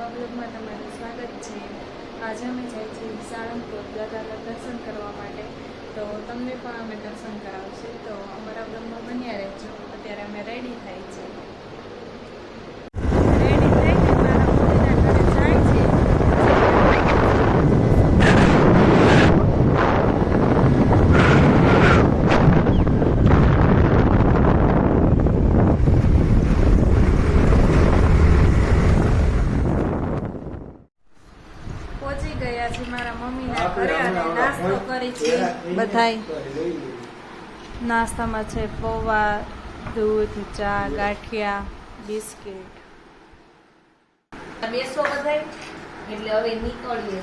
નવા બ્લોગમાં તમારું સ્વાગત છે। આજે અમે જઈએ છીએ સાળંગપુર દાદાના દર્શન કરવા માટે, તો તમને પણ અમે દર્શન કરાવશું, તો અમારા બ્લોગમાં બન્યા રહેજો। અત્યારે અમે રેડી થાય છે, પહોંચી ગયા છે મારા મમ્મીના ઘરે અને નાસ્તો કરી છે બધાય। નાસ્તામાં છે પૌવા, દૂધ, ચા, ગાંઠિયા, બિસ્કિટ। બેસો બધાય એટલે હવે નીકળીએ।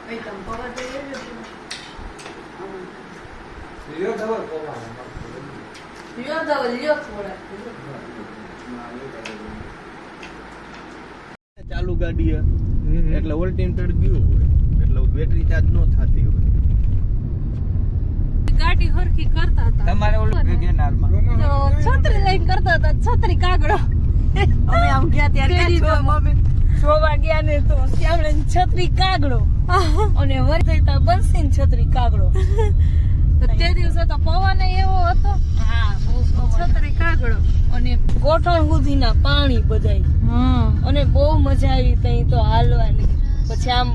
ભાઈ તમે પૌવા દઈએ લ્યો દવા પૌવા લ્યો દવા લ્યો થોડા ચાલુ ગાડી એટલે ઓલ્ટરનેટર ગયું હોય એટલે બેટરી ચાર્જ ન થતી હોય। ગાડી હરખી કરતા હતા તમારે ઓલું વેગેનારમાં તો છત્રી લઈને કરતા હતા, છત્રી કાગડો। અમે આમ ગયા ત્યારે મમ્મી 6 વાગ્યા ને તો શ્યામણે છત્રી કાગડો અને વરસાદ બનશે ને છત્રી કાગડો। તો તે દિવસે તો પવન એવો હતો, હા બહુ છત્રી કાગડો અને ગોઠણ સુધીના પાણી બધાય અને બહુ મજા આવી તઈ તો હાલવાની। પછી આમ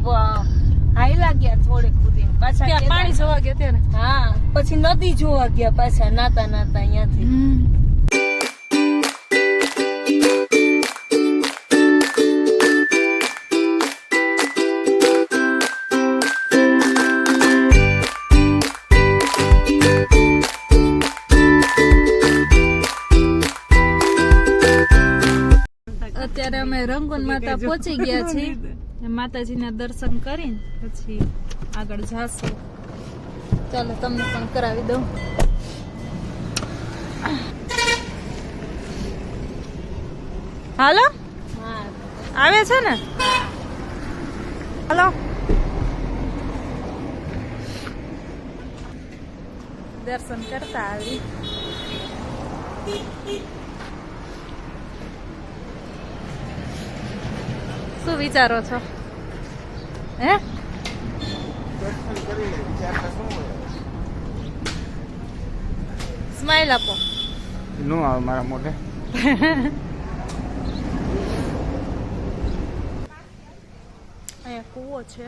હાઈલા ગયા થોડેક સુધી પાછા પાણી જોવા ગયા ત્યારે। હા પછી નદી જોવા ગયા પાછા નાતા નાતા અહીંયાથી। અત્યારે અમે રંગોન માતા પહોંચી ગયા છીએ, માતાજીના દર્શન કરીને પછી આગળ જાશું। ચાલો તમને પણ કરાવી દઉં। હાલો હા આવે છે ને? હાલો દર્શન કરતા આવી। શું વિચારો છો? હે દર્શન કરીને વિચારતા શું હોય? સ્માઈલ આપો। નો આવે મારા મોઢે। અહીંયા કૂવો છે,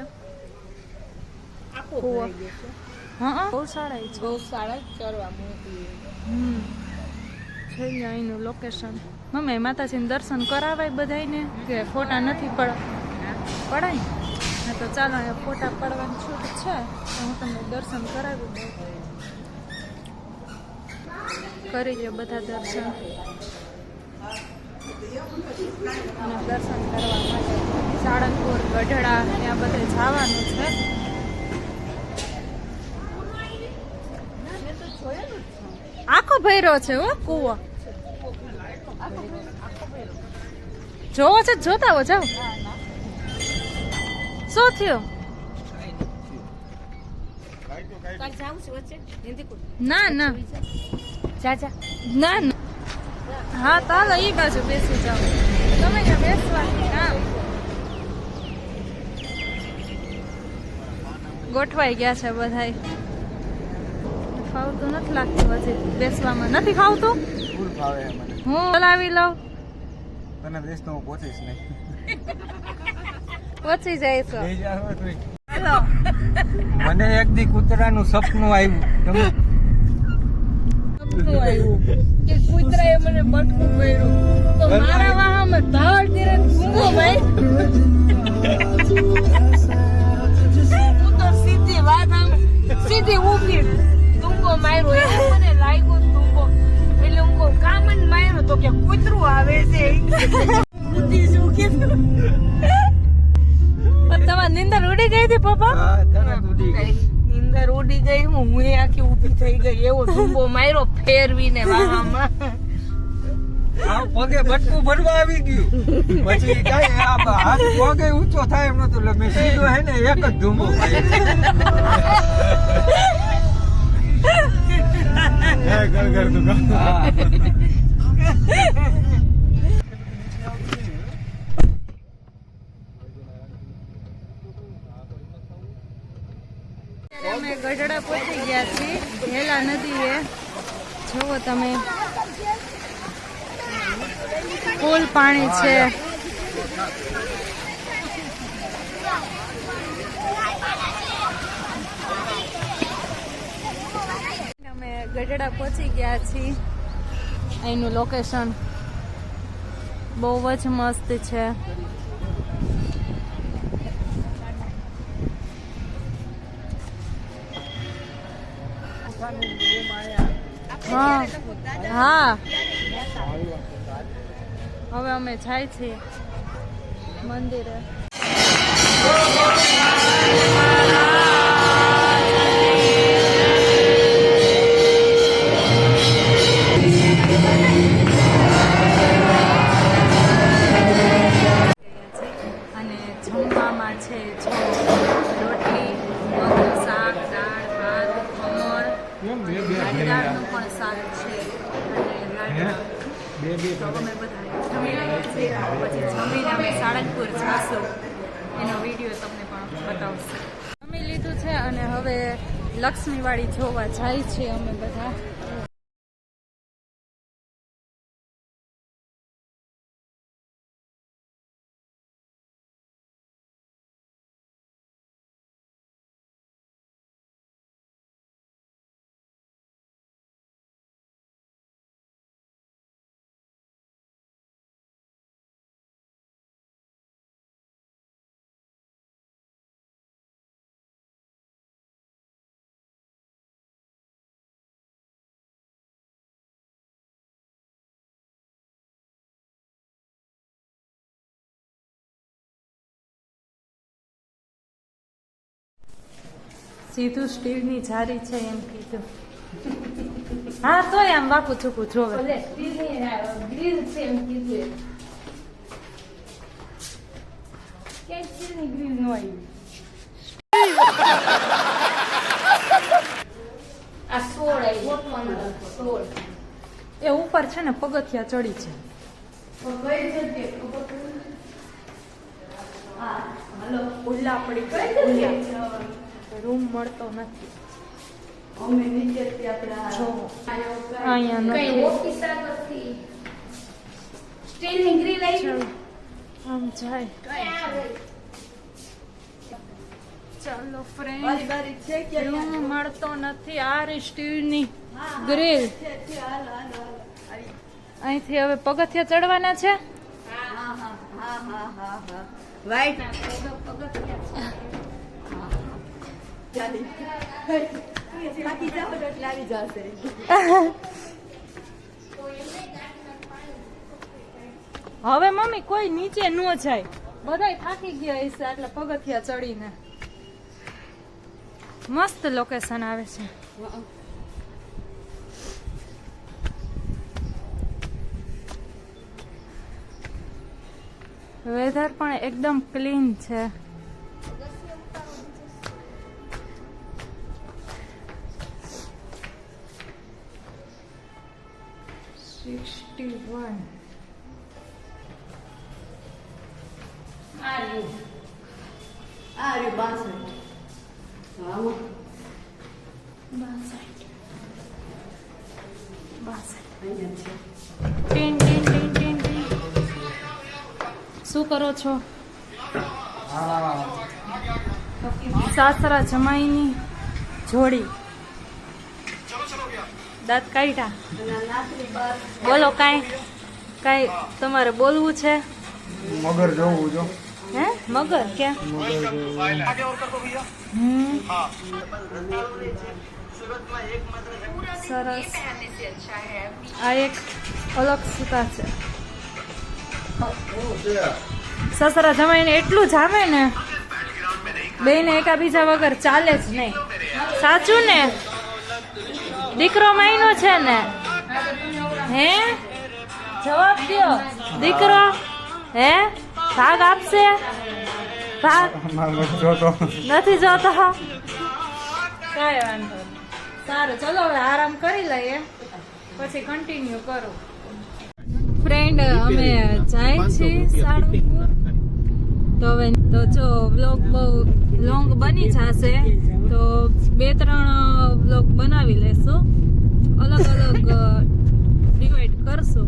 આખો કૂવો। ભરાઈ ગયો છે। હા ગૌશાળા છે। ગૌશાળા ચરવા મોકલી છે અહીંનું લોકેશન। મમ્મી માતાજીને દર્શન કરાવાય બધાયને કે ફોટા નથી પડાય? હા તો ચાલો અહીંયા ફોટા પડવાની છૂટ છે, તો હું તમને દર્શન કરાવી દઉં। કરી લો બધા દર્શન, અને દર્શન કરવા માટે સાળંગપુર, ગઢડા ત્યાં બધે જવાનું છે। આખો ભર્યો છે હો કૂવો, જોવો છે? જોતા હો જાઓ। શું થયું? ના ના જા જા ના ના, હા ચાલો એ બાજુ બેસી જાઓ, તમે ત્યાં બેસવાની કામ। ગોઠવાઈ ગયા છે બધાય। ફાવતું નથી લાગતું હજી બેસવામાં, નથી ફાવતું? ફૂલ ભાવે મને। હું બોલાવી લઉં, તને દેશ તો હું પહોંચીશ નહીં। પહોંચી જઈશું। લઈ જાવ તું। હાલો મને એક દી કૂતરાનું સપનું આવ્યું। તમે સપનું આવ્યું કે કૂતરાએ મને બટકું કર્યું તો મારા વાહામાં ધાડ ધીરે ઘૂમો ભાઈ। હું તો સીધી વાત આમ સીધી ઊભી ટૂંકો માર્યો એવું મને લાગ્યું ટૂંકો, એટલે હું કહું કામ જ માર્યો તો કે કૂતરું આવે છે। બુદ્ધિ શું કીધું? તમારી નીંદર ઉડી ગઈ હતી પપ્પા? હા તરત ઉડી ગઈ। નીંદર ઉડી ગઈ, હું આખી ઊભી થઈ ગઈ, એવો ધુંબો માર્યો ફેરવીને વાહામાં। આ પગે બટકું ભરવા આવી ગયું, પછી કઈ હાથ પગે ઊંચો થાય એમ નતું, એટલે મેં સીધો હે ને એક જ ધૂમો ઘર તું ગઢડા પહોંચી ગયા છીએ હેલા નદીએ. જુઓ તમે ફૂલ પાણી છે. અમે ગઢડા પહોંચી ગયા છીએ. અહીંનું લોકેશન બહુ જ મસ્ત છે. હા હા હવે અમે જાય છીએ મંદિરે. અને જમવામાં છે જો રોટલી, મગનું શાક, દાળ, ભાત, ખમણ, દાળનું પણ શાક છે અને તો અમે બધા જમી લઈએ છીએ. પછી જમીને અમે સાળંગપુર જાશું, એનો વિડીયો તમને પણ બતાવશે. જમી લીધું છે અને હવે લક્ષ્મીવાડી જોવા જાય છીએ અમે બધા. સીધું સ્ટીલની જારી છે એમ કીધું. હા તોય આમ બાપુ છૂકું જોવે. ગ્રીલ છે એમ કીધું. કે સ્ટીલની ગ્રીલ ન આવી. આ 16 આવી 16. એ ઉપર છે ને પગથિયા ચડી છે. ઉલ્લા પડી ગયા. રૂમ મળતો નથી. અમે નીચેથી આપણા જો અહીંયા કઈ નથી. ઓફિસર નથી. સ્ટીલની ગ્રીલ આવી. ચાલો આમ જાય. ચાલો ફ્રેન્ડ, રૂમ મળતો નથી. આ રે સ્ટીલની ગ્રીલ. અહીંથી હવે પગથિયા ચડવાના છે. વાઈટ હવે મમ્મી કોઈ નીચે ન જાય. બધાય થાકી ગયા હશે એટલે પગથિયા ચડીને. મસ્ત લોકેશન આવે છે. વેધર પણ એકદમ ક્લીન છે. Tin tin tin tin tin. શું કરો છો? સાસરા જમાઈની જોડી. દાંત કાઢ્યા. બોલો કાંઈ તમારે બોલવું છે? મગર જોવું જો. હે મગર ક્યાં? સરસ. આ એક અલગ સુતા છે. સસરા જમાઈને એટલું જામે ને બેને એકાબીજા વગર ચાલે જ નહીં. સાચું ને? દીકરો માયનો છે ને? હે જવાબ દ્યો. દીકરો હે ભાગ આપશે? ભાગ નથી જોતો. કાંઈ વાંધો નહીં. સારું ચલો હવે આરામ કરી લઈએ પછી કન્ટિન્યુ કરું. ફ્રેન્ડ અમે જાય છીએ સાળંગપુર. તો હવે તો જો વ્લોગ બહુ લોંગ બની જશે તો 2-3 વ્લોગ બનાવી લેશું, અલગ અલગ ડિવાઈડ કરશું.